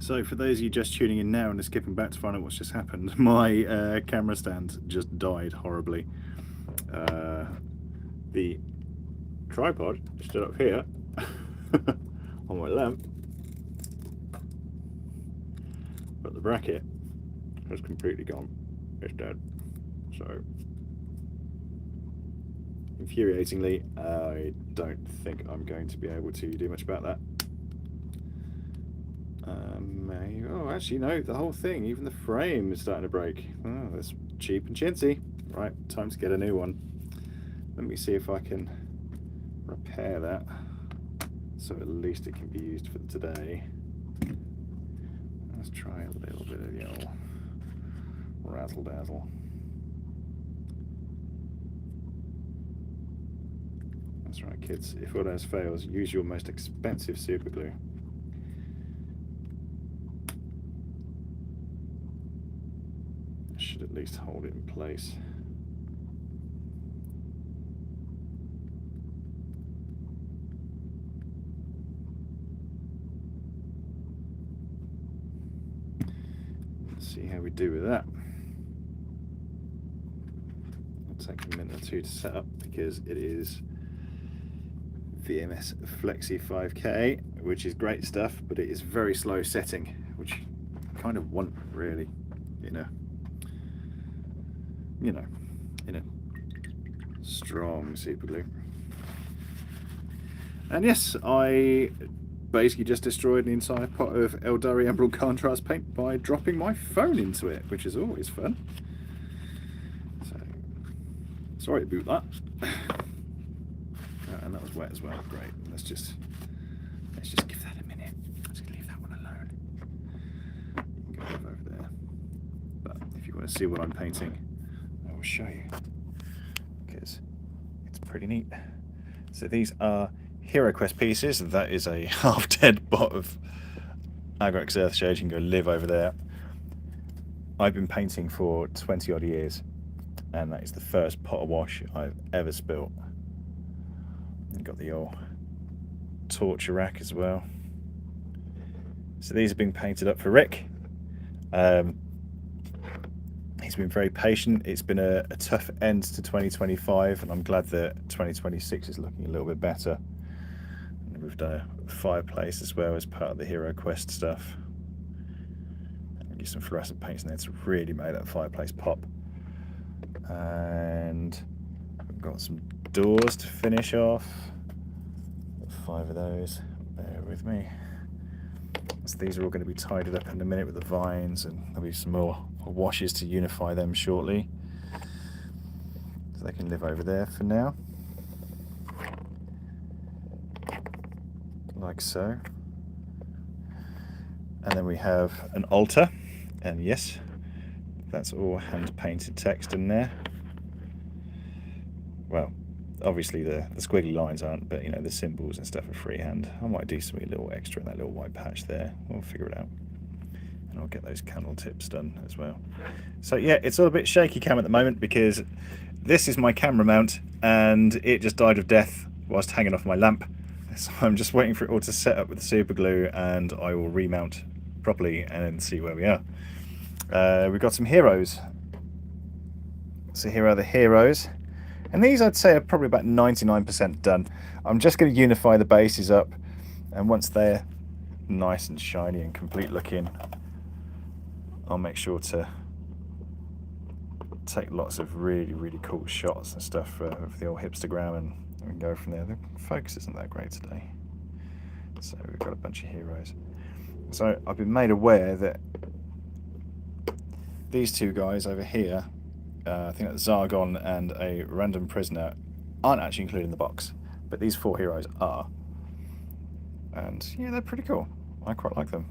So for those of you just tuning in now and are skipping back to find out what's just happened, my camera stand just died horribly. The tripod stood up here on my lamp, but the bracket has completely gone. It's dead. So, infuriatingly, I don't think I'm going to be able to do much about that. Oh, actually, no, the whole thing, even the frame is starting to break. Oh, that's cheap and chintzy. Right, time to get a new one. Let me see if I can repair that, so at least it can be used for today. Let's try a little bit of the old razzle dazzle. That's right, kids. If all else fails, use your most expensive super glue. It should at least hold it in place. Let's see how we do with that. It'll take a minute or two to set up because it is VMS Flexi 5K, which is great stuff, but it is very slow setting, which you kind of want really in a strong super glue. And yes, I basically just destroyed an entire pot of Eldari Emerald Contrast paint by dropping my phone into it, which is always fun. So, sorry to boot that. And that was wet as well. Great. Let's just give that a minute. Let's leave that one alone. You can go over there. But if you want to see what I'm painting, I will show you, because it's pretty neat. So these are HeroQuest pieces. That is a half-dead bot of Agrax Earthshade. You can go live over there. I've been painting for 20 odd years, and that is the first pot of wash I've ever spilt. You've got the old torture rack as well. So these are being painted up for Rick. He's been very patient. It's been a tough end to 2025, and I'm glad that 2026 is looking a little bit better. And we've done a fireplace as well as part of the HeroQuest stuff. And get some fluorescent paints in there to really make that fireplace pop. And we've got some doors to finish off. Got 5 of those. Bear with me. So these are all going to be tidied up in a minute with the vines, and there'll be some more washes to unify them shortly. So they can live over there for now. Like so. And then we have an altar, and yes, that's all hand painted text in there. Well, obviously the squiggly lines aren't, but you know, the symbols and stuff are freehand. I might do something a little extra in that little white patch there. We'll figure it out. And I'll get those candle tips done as well. So yeah, it's all a bit shaky cam at the moment because this is my camera mount and it just died of death whilst hanging off my lamp. So I'm just waiting for it all to set up with the super glue, and I will remount properly and see where we are. We've got some heroes. So here are the heroes. And these I'd say are probably about 99% done. I'm just going to unify the bases up, and once they're nice and shiny and complete looking, I'll make sure to take lots of really cool shots and stuff for the old hipstergram, and we can go from there. The focus isn't that great today. So we've got a bunch of heroes. So I've been made aware that these 2 guys over here, I think that's Zargon and a random prisoner, aren't actually included in the box, but these 4 heroes are. And yeah, they're pretty cool. I quite like them.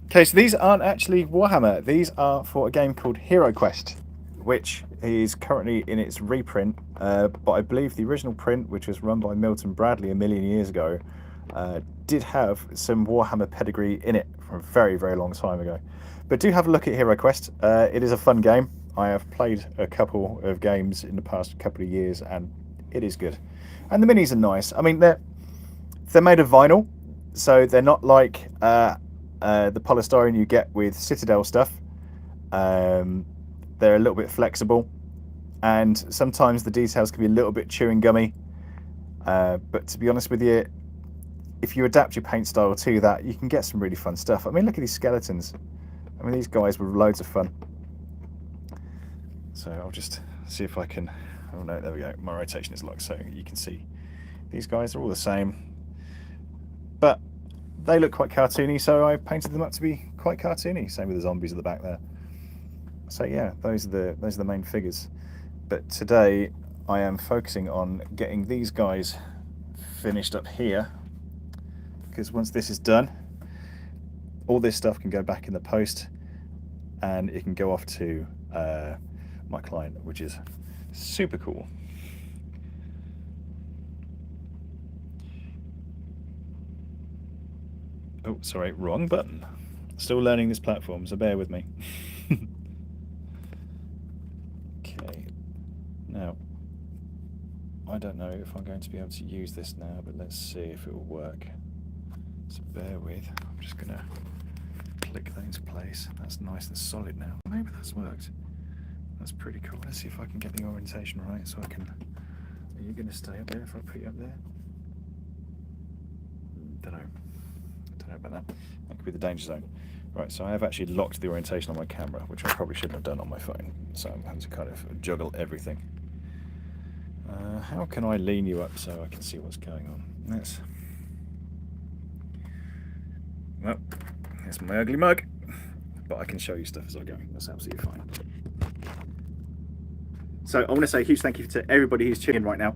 Okay, so these aren't actually Warhammer. These are for a game called HeroQuest, which is currently in its reprint, but I believe the original print, which was run by Milton Bradley a million years ago, did have some Warhammer pedigree in it from a very long time ago. But do have a look at HeroQuest. It is a fun game. I have played a couple of games in the past couple of years, and it is good. And the minis are nice. I mean, they're made of vinyl, So they're not like the polystyrene you get with Citadel stuff. They're a little bit flexible, and sometimes the details can be a little bit chewing gummy. But to be honest with you, if you adapt your paint style to that, you can get some really fun stuff. I mean, look at these skeletons. I mean, these guys were loads of fun. So I'll just see if I can, oh no, there we go. My rotation is locked, so you can see these guys are all the same. But they look quite cartoony, so I painted them up to be quite cartoony. Same with the zombies at the back there. So yeah, those are the main figures. But today I am focusing on getting these guys finished up here, because once this is done, all this stuff can go back in the post and it can go off to my client, which is super cool. Oh, sorry, wrong button. Still learning this platform, so bear with me. Okay, now I don't know if I'm going to be able to use this now, but let's see if it will work. So bear with. I'm just gonna click that into place. That's nice and solid now. Maybe that's worked. That's pretty cool. Let's see if I can get the orientation right, so I can. Are you gonna stay up there if I put you up there? Don't know about that. That could be the danger zone. Right, so I have actually locked the orientation on my camera, which I probably shouldn't have done on my phone. So I'm having to kind of juggle everything. How can I lean you up so I can see what's going on? Well, that's my ugly mug, but I can show you stuff as I go. That's absolutely fine. So I want to say a huge thank you to everybody who's tuning in right now.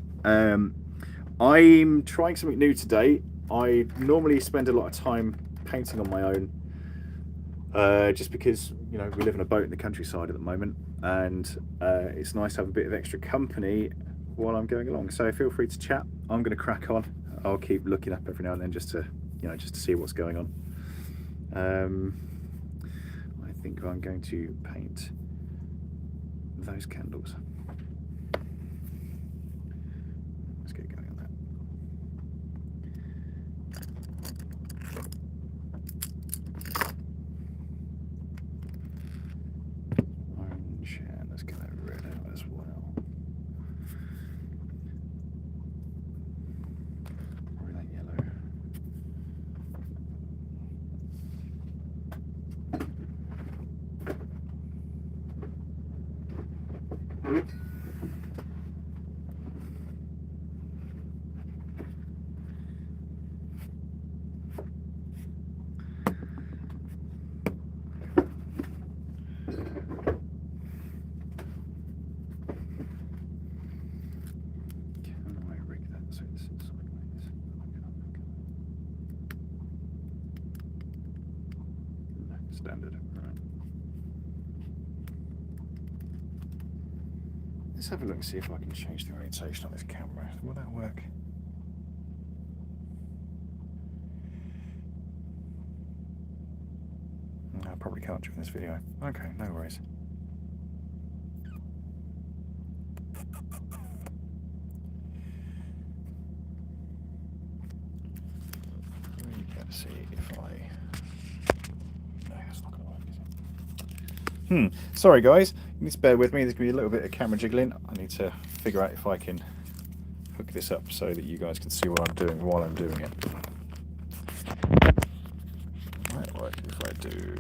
I'm trying something new today. I normally spend a lot of time painting on my own, just because, you know, we live in a boat in the countryside at the moment, and it's nice to have a bit of extra company while I'm going along. So feel free to chat. I'm going to crack on. I'll keep looking up every now and then just to see what's going on. I think I'm going to paint those candles. Let's get going on that. Orange, and let's get that red out as well. Probably that yellow. Standard. Right. Let's have a look and see if I can change the orientation on this camera. Will that work? No, I probably can't during this video. Okay, no worries. Let's see if I... No, that's not going to work, is it? Sorry guys, you need to bear with me. There's going to be a little bit of camera jiggling. I need to figure out if I can hook this up so that you guys can see what I'm doing while I'm doing it. Right, if I do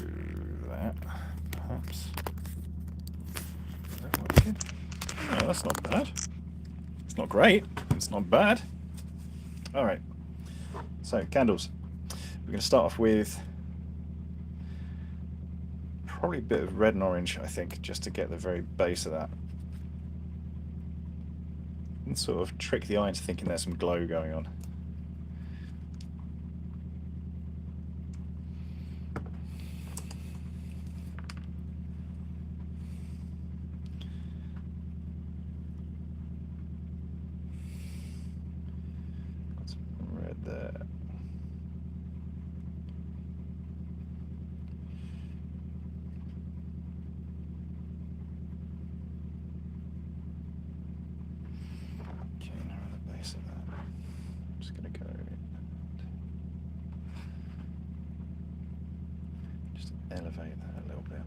that, perhaps. Is that working? Oh, that's not bad. It's not great. It's not bad. All right. So, candles. We're going to start off with probably a bit of red and orange, I think, just to get the very base of that. And sort of trick the eye into thinking there's some glow going on. Got some red there. Okay, now on the base of that, I'm just going to go. elevate that a little bit.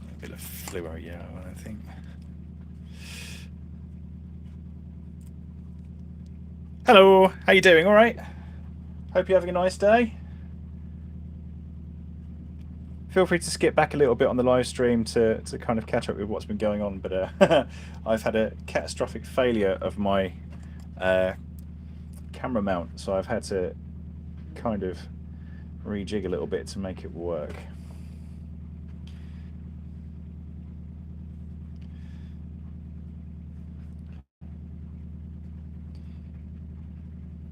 A bit of fluoro yellow, I think. Hello, how you doing? All right? Hope you're having a nice day. Feel free to skip back a little bit on the live stream to kind of catch up with what's been going on, but I've had a catastrophic failure of my camera mount, so I've had to kind of rejig a little bit to make it work.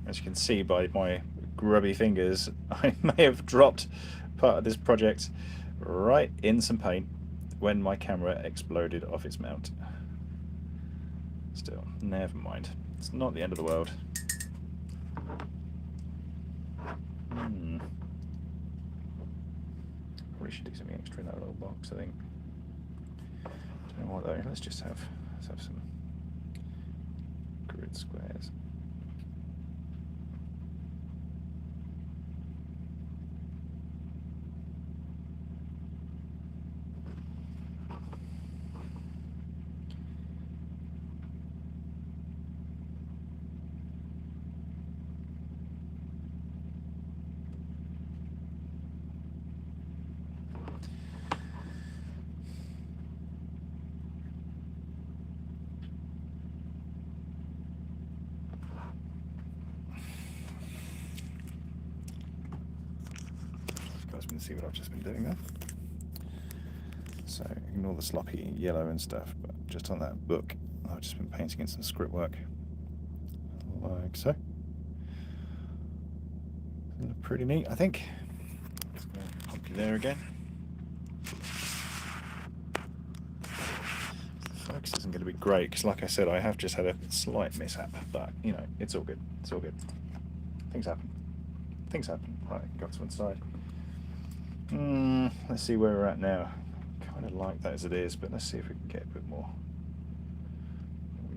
As you can see by my grubby fingers, I may have dropped part of this project right in some paint when my camera exploded off its mount. Still, never mind. It's not the end of the world. Probably should do something extra in that little box, I think. Don't know what though. Let's have some grid squares. See what I've just been doing there. So ignore the sloppy yellow and stuff, but just on that book I've just been painting in some script work like so. Look pretty neat, I think. Just gonna pop you there again. The focus isn't going to be great because, like I said, I have just had a slight mishap, but you know, it's all good. It's all good. Things happen. Things happen. Right, go to one side. Let's see where we're at now. Kind of like that as it is, but let's see if we can get a bit more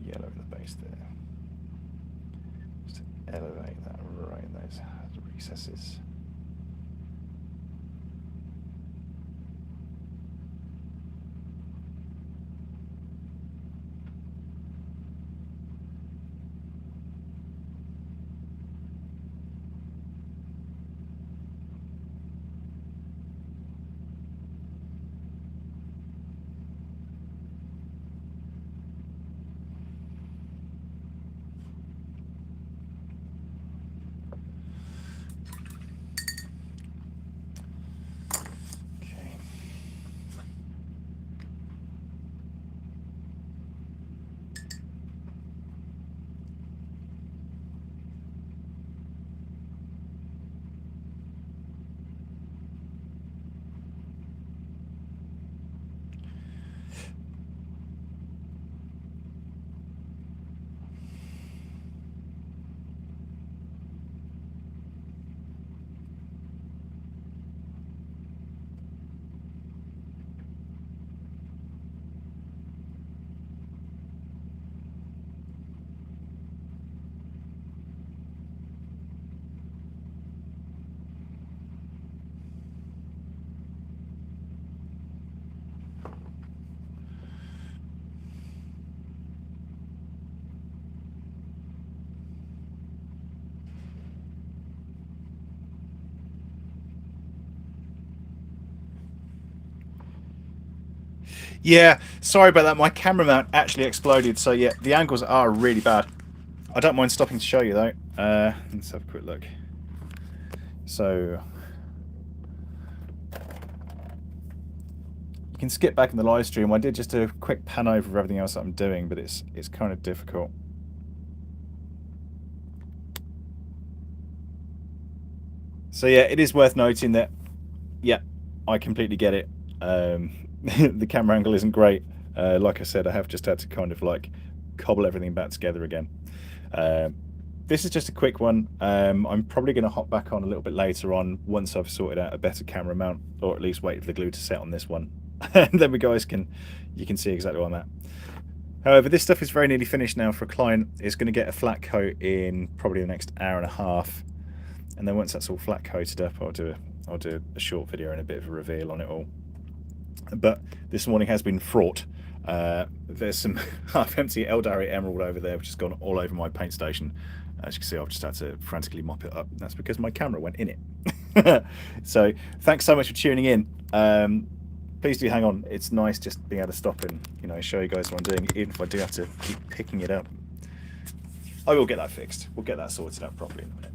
yellow in the base there. Just elevate that right in those recesses. Yeah, sorry about that. My camera mount actually exploded, so yeah, the angles are really bad. I don't mind stopping to show you though. Let's have a quick look. So you can skip back in the live stream. I did just a quick pan over of everything else that I'm doing, but it's kind of difficult. So yeah, it is worth noting that, yeah, I completely get it. The camera angle isn't great. Like I said, I have just had to kind of like cobble everything back together again. This is just a quick one. I'm probably going to hop back on a little bit later on once I've sorted out a better camera mount, or at least wait for the glue to set on this one, and then you can see exactly where I'm at. However, this stuff is very nearly finished now for a client. It's going to get a flat coat in probably the next hour and a half, and then once that's all flat coated up, I'll do a short video and a bit of a reveal on it all. But this morning has been fraught. There's some half-empty Eldari Emerald over there, which has gone all over my paint station. As you can see, I've just had to frantically mop it up. That's because my camera went in it. So thanks so much for tuning in. Please do hang on. It's nice just being able to stop and show you guys what I'm doing, even if I do have to keep picking it up. I will get that fixed. We'll get that sorted out properly in a minute.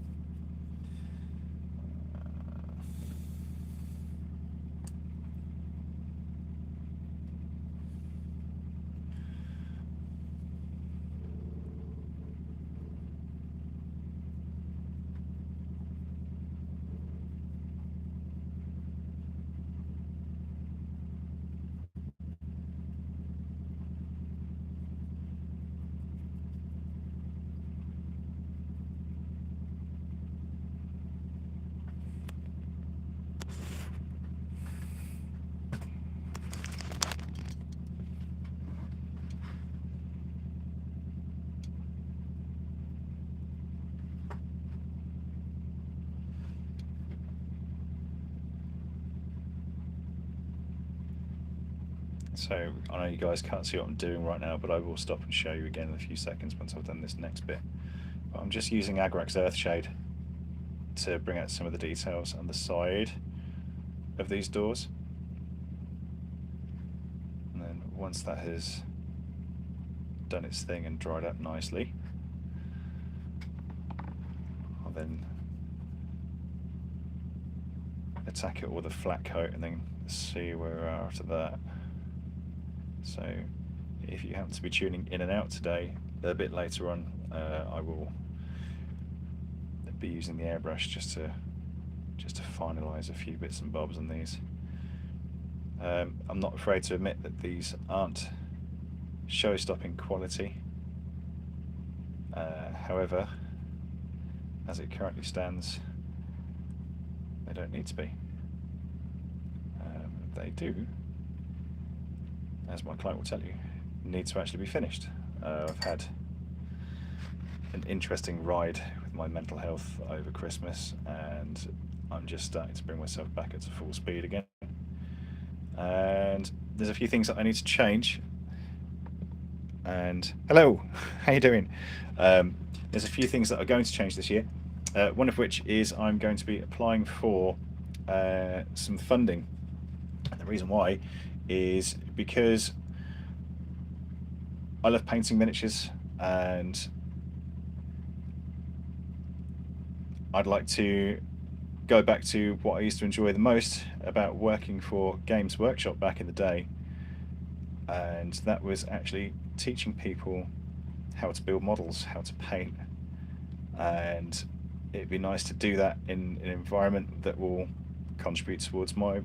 So I know you guys can't see what I'm doing right now, but I will stop and show you again in a few seconds once I've done this next bit. But I'm just using Agrax Earthshade to bring out some of the details on the side of these doors. And then once that has done its thing and dried up nicely, I'll then attack it with a flat coat and then see where we're at after that. So if you happen to be tuning in and out today, a bit later on, I will be using the airbrush just to finalise a few bits and bobs on these. I'm not afraid to admit that these aren't show-stopping quality. However, as it currently stands, they don't need to be. They do, as my client will tell you, need to actually be finished. I've had an interesting ride with my mental health over Christmas, and I'm just starting to bring myself back up to full speed again. And there's a few things that I need to change. And hello, how you doing? There's a few things that are going to change this year. One of which is I'm going to be applying for some funding. And the reason why is because I love painting miniatures, and I'd like to go back to what I used to enjoy the most about working for Games Workshop back in the day, and that was actually teaching people how to build models, how to paint, and it'd be nice to do that in an environment that will contribute towards my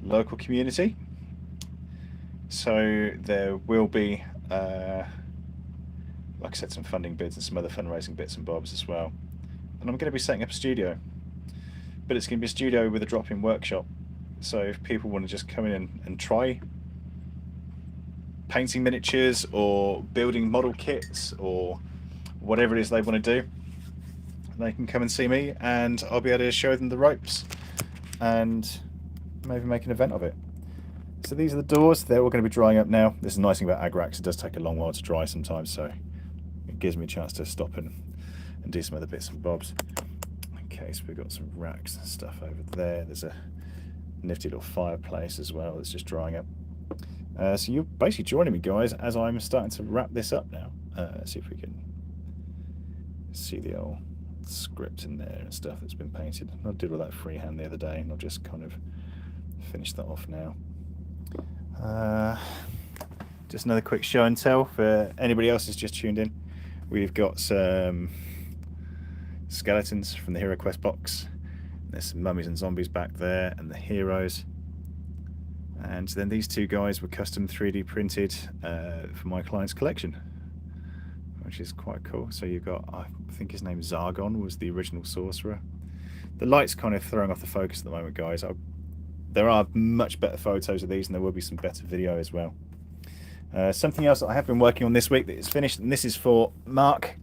local community. So there will be, like I said, some funding bids and some other fundraising bits and bobs as well. And I'm going to be setting up a studio, but it's going to be a studio with a drop-in workshop. So if people want to just come in and try painting miniatures or building model kits or whatever it is they want to do, they can come and see me, and I'll be able to show them the ropes and maybe make an event of it. So these are the doors. They're all going to be drying up now. This is the nice thing about Agrax. It does take a long while to dry sometimes, so it gives me a chance to stop and do some other bits and bobs. Okay, so we've got some racks and stuff over there. There's a nifty little fireplace as well that's just drying up. So you're basically joining me, guys, as I'm starting to wrap this up now. Let's see if we can see the old script in there and stuff that's been painted. I did all that freehand the other day, and I'll just kind of finish that off now. Just another quick show and tell for anybody else who's just tuned in. We've got some skeletons from the HeroQuest box. There's some mummies and zombies back there, and the heroes. And then these two guys were custom 3D printed for my client's collection, which is quite cool. So you've got, I think his name Zargon was the original sorcerer. The light's kind of throwing off the focus at the moment, guys. There are much better photos of these, and there will be some better video as well. Something else that I have been working on this week that is finished, and this is for Mark,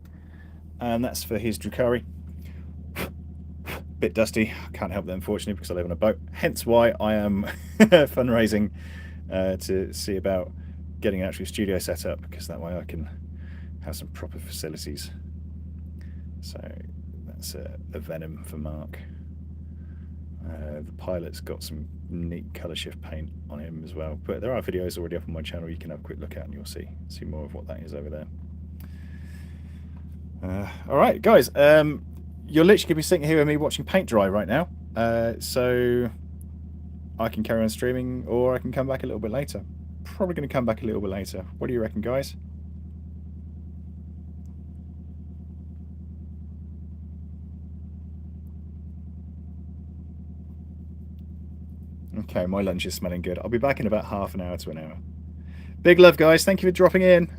and that's for his Drukhari. Bit dusty, can't help that unfortunately because I live on a boat, hence why I am fundraising to see about getting an actual studio set up, because that way I can have some proper facilities. So that's a Venom for Mark. The pilot's got some neat colour shift paint on him as well, but there are videos already up on my channel you can have a quick look at, and you'll see more of what that is over there. Alright guys, you're literally going to be sitting here with me watching paint dry right now, so I can carry on streaming, or I can come back a little bit later. Probably going to come back a little bit later. What do you reckon, guys? Okay, my lunch is smelling good. I'll be back in about half an hour to an hour. Big love, guys. Thank you for dropping in.